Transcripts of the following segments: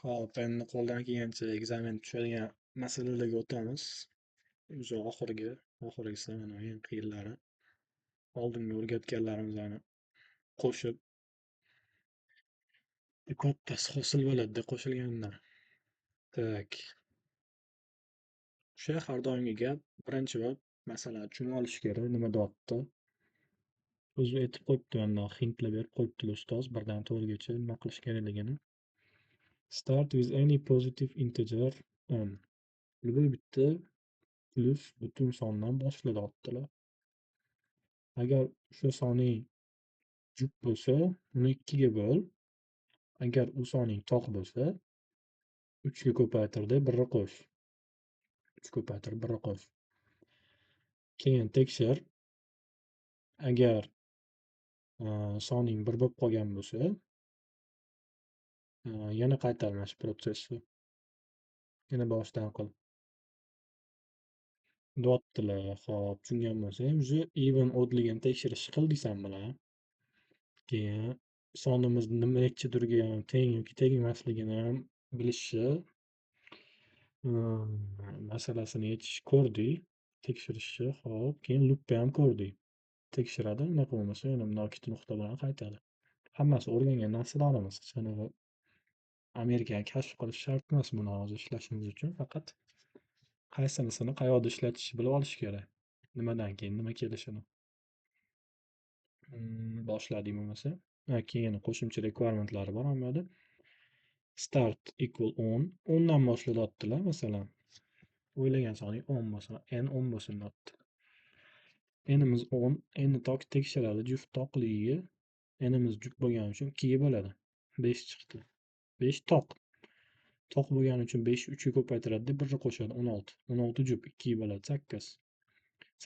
Ho'p, endi qo'ldan kelgancha ekzamen tushadigan masalalarga o'tamiz. O'sha oxirgisi mana eng qiyinlari. Oldingi o'rgatganlarimizni qo'shib, kattasi hosil bo'ladida qo'shilganda. Tak, o'sha har doimgi gap. Birinchi bob, masalan, tushunib olish kerak, nima deyapti. O'zi aytib qo'yibdi, mana hintlar berib qo'yibdilar ustoz, birdan to'rtgacha nima qilish kerakligini. Start with any positive integer n. Любой bitta plyus butun sondan boshla deyaptilar. Agar o'sha soning juft bo'lsa, uni 2 ga bo'l. Agar u soning toq bo'lsa, 3 ga ko'paytir deb 1 qo'sh. 3 ko'paytirib 1 qo'sh. Keyin tekshir. Agar soning 1 bo'lib qolgan bo'lsa, yana qaytarmash protsessi. Yana boshdan qil. Deyaptilar. Xo'p, tushungan bo'lsang, уже even oddligini tekshirishni qil desam bilan. Keyin sonimiz nechadirga teng yoki teng emasligini ham bilishni masalasini ko'rdik, tekshirishni. Xo'p, keyin loopni ham ko'rdik. Tekshiradi, unaqa bo'lmasa yana bundoq ikkita nuqta bilan qaytadi. Hammasi o'rgangan narsalarimiz. Hech qanaqa Amerikani kashf qilish shart emas buni hozir ishlashimiz uchun. Faqat qaysinisini qayoqda ishlatishni bilib olish kerak. Nimadan keyin nima kelishini. Boshladik bo'lmasa. Keyin qo'shimcha requirementlari bor hamma yerda. Start equal 10. 10 dan boshla deyaptilar, masalan. O'ylagan soning 10 bo'lsin, n 10 bo'lsin deyapti. N'imiz 10, n'ni tekshiradi juft toqligi. N'imiz juft bo'lgani uchun 2 ga bo'ladi. 5 chiqdi. 5 toq. Toq bo'lgani uchun 5 3 ga ko'paytiradi deb 1 qo'shadi, 16. 16 juft 2 ga bo'ladi, 8.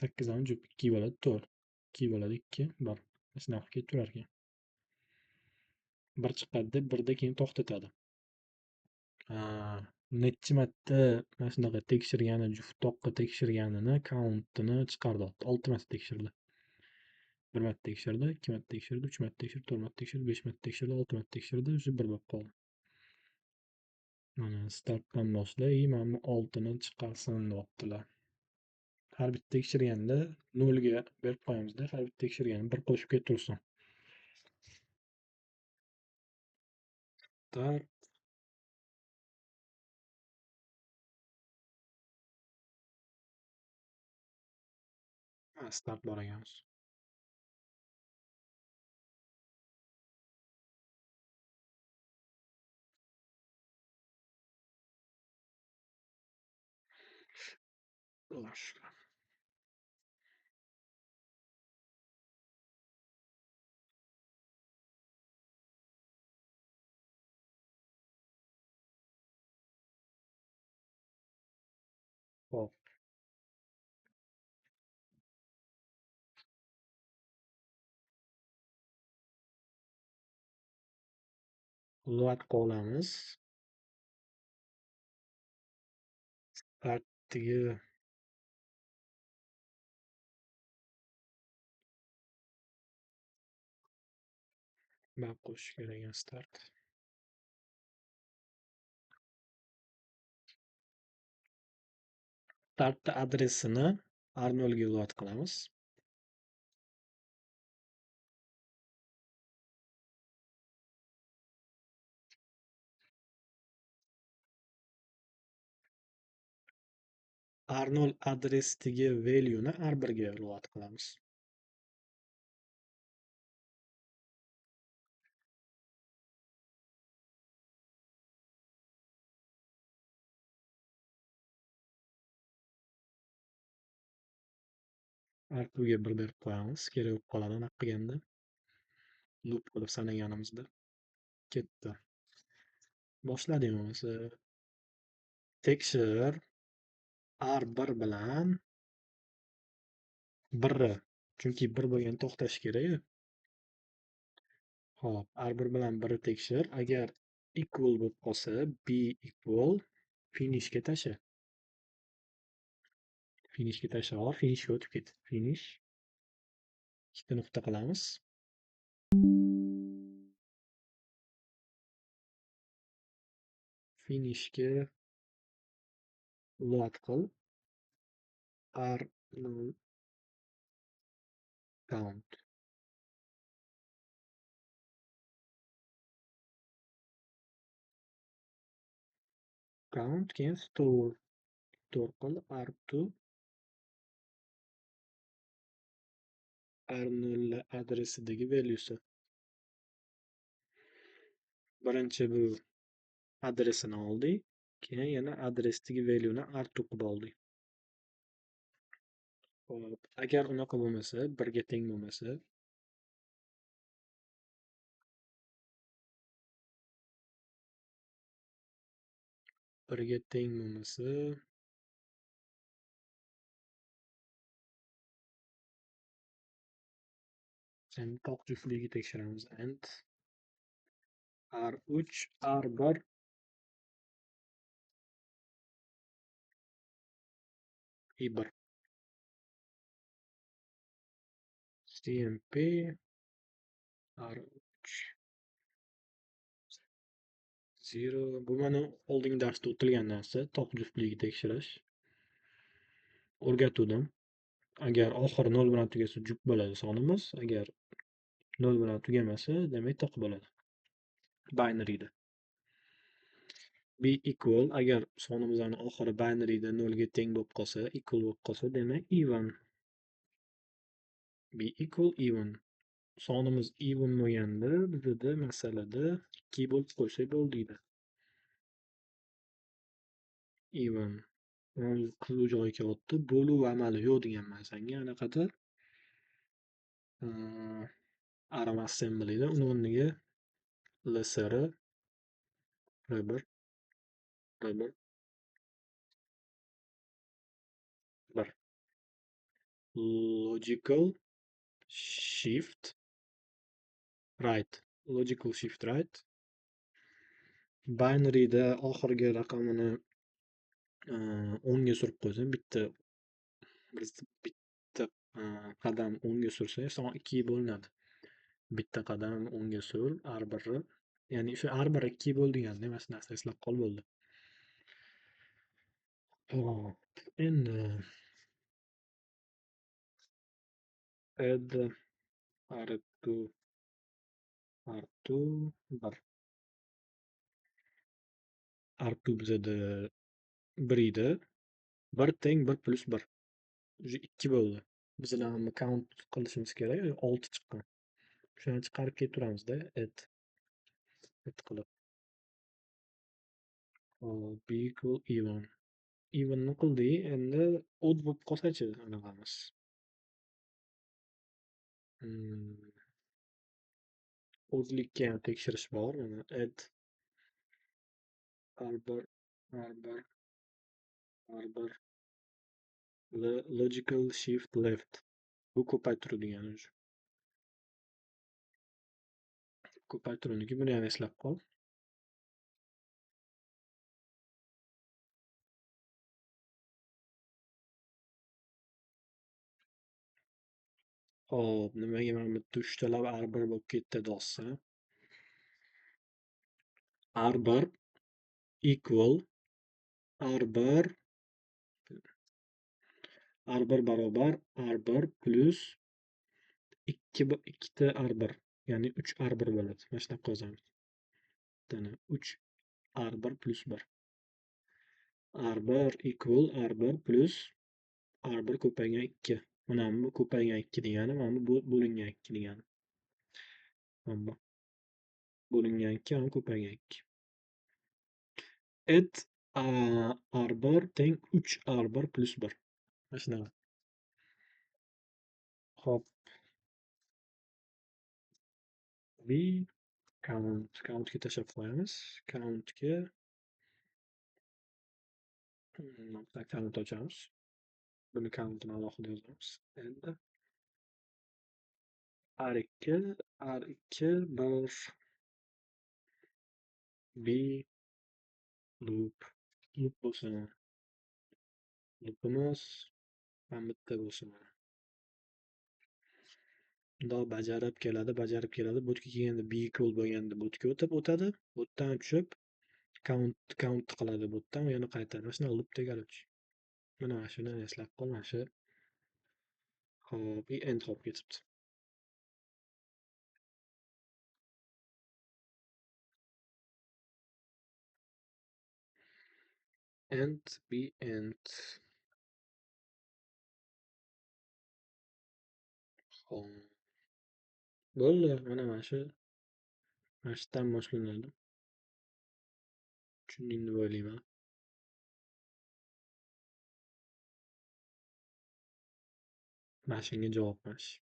8 ham juft 2 ga bo'ladi, 4. 2 ga bo'ladi 2, 1. Shunaqa ketib turar ekan. 1 chiqadi deb 1 da keyin to'xtatadi. Necha marta mana shunaqa tekshirgani, juft toqqa tekshirganini countini chiqardi. 6 marta tekshirdi. 1 marta tekshirdi, 2 marta tekshirdi, 3 marta tekshirdi, 4 marta tekshirdi, 5 marta tekshirdi, 6 marta tekshirdi, o'sha 1 bo'lib qoldi. Mana startdan boshla, mana bu 6 ni chiqarsin deyaptilar. Har bitta tekshirganda 0 ga berib qo'yamizda, har bitta tekshirganda 1 qo'shib ketursin. Start. Start bor ekanmiz. Xudoga shukr. Hop. Loadga olamiz. Startdagi map qo'shish kerak ekan start. Startda adresini R0 ga load qilamiz. R0 adresdagi valueni R1 ga load qilamiz. R2 ga 1 berib qo'yamiz, kerak bo'lib qoladi unaqa qilganda. Loop qilib sanaganimizda ketdi. Boshladik bo'lmasa. Tekshir R1 bilan 1 chunki 1 bo'lganda to'xtash kerak-ku. Xo'p, R1 bilan 1 tekshir. Agar equal bo'lib qolsa, b equal finishga tasha. Finishga tashlab yubor, finishga o'tib ket. Finish. Ikkita nuqta qilamiz. finishga lot qil. Arnold count. Count keyin store qil. Arnold adresidagi valuesi. Birinchi bu adresini oldik. Keyin yana adresdagi valueni R2 qilib oldik. Hop, agar unaqa bo'lmasa, 1 ga teng bo'lmasa, 1 ga teng bo'lmasa, endi toq juftligiga tekshiramiz. And R3 R1 I1 CMP R3 0. Bu mana oldingi darsda o'tilgan narsa, toq juftligiga tekshirish. O'rgatuvdim. Agar oxiri 0 bilan tugasa juft bo'ladi sonimiz, agar 0 bilan tugamasa, demak toq bo'ladi. Binaryda. B equal, agar sonimizning oxiri binaryda 0 ga teng bo'lib qolsa, equal bo'lib qolsa, demak even. B equal even. Sonimiz even bo'lganda, bizda masalada 2 bo'lib qo'ysak bo'ldi deydi. Even. Qiziq joyga kelyapti. Bo'luv amali yo'q deganman senga anaqada. Arm assemblyda uni o'rniga lsr r1 r1 1 logical shift right. Logical shift right. Binaryda oxirgi raqamini 10 ga surib qo'ysam, bitta qadam 10 ga sursak, son 2 ga bo'linadi. Bitta qadam 10 ga sur, R1, ya'ni shu R1 2 bo'ldiganda mana shu narsa eslab qol bo'ldi. Hop, endi add R2 1 R2 bizada 1 edi. 1 teng 1 plus 1. Уже 2 bo'ldi. Bizlar ham count qilishimiz kerak, 6 chiqqan. Shuni chiqarib keltiramizda, add qilib. Hop, b equal even. Evenni qildik, endi odd bo'lib qolsa-chi anaqamiz. Oddlikka ham tekshirish bor. Mana add R1 logical shift left. Bu ko'paytiruv degani o'zi. Ko'paytiruvniki buni ham eslab qol. Hop, nimaga mana bu yerda 3 talab R1 bo'lib ketdi dossa? R1 equal R1 barobar R1 plus 2 R1, ya'ni 3 R1 bo'ladi. Mana shunaqa yozamiz. 3 R1 plus 1. R1 equal R1 plus R1 ko'paygan 2. Mana bu ko'paygan 2 degani, mana bu bo'lingan 2 degani. Mana bu bo'lingan 2 ham ko'paygan 2. Add R1 teng 3 R1 plus 1. Mana shunaqa. Hop. B countga tashlab qo'yamiz. Countga count ochamiz. Buni countini alohida yozamiz. Endi R2 bir B loop bo'lsin. Loopimiz ham bitta bo'lsin. Bundoq bajarib keladi. Bu yerga kelganda B equal bo'lganda bu yerga o'tadi. Bu yerdan tushib count qiladi botdan, u yana qaytaradi. Mana shunaqa loop tegaruvchi. Mana shuni eslab qol, mana shu. Hop, и end qolib ketibdi. End, be end. Hop. Bo'ldi. Mana shu yerdan boshlanadi. Tushunding deb o'ylayman. Mana shunga javob mana shu.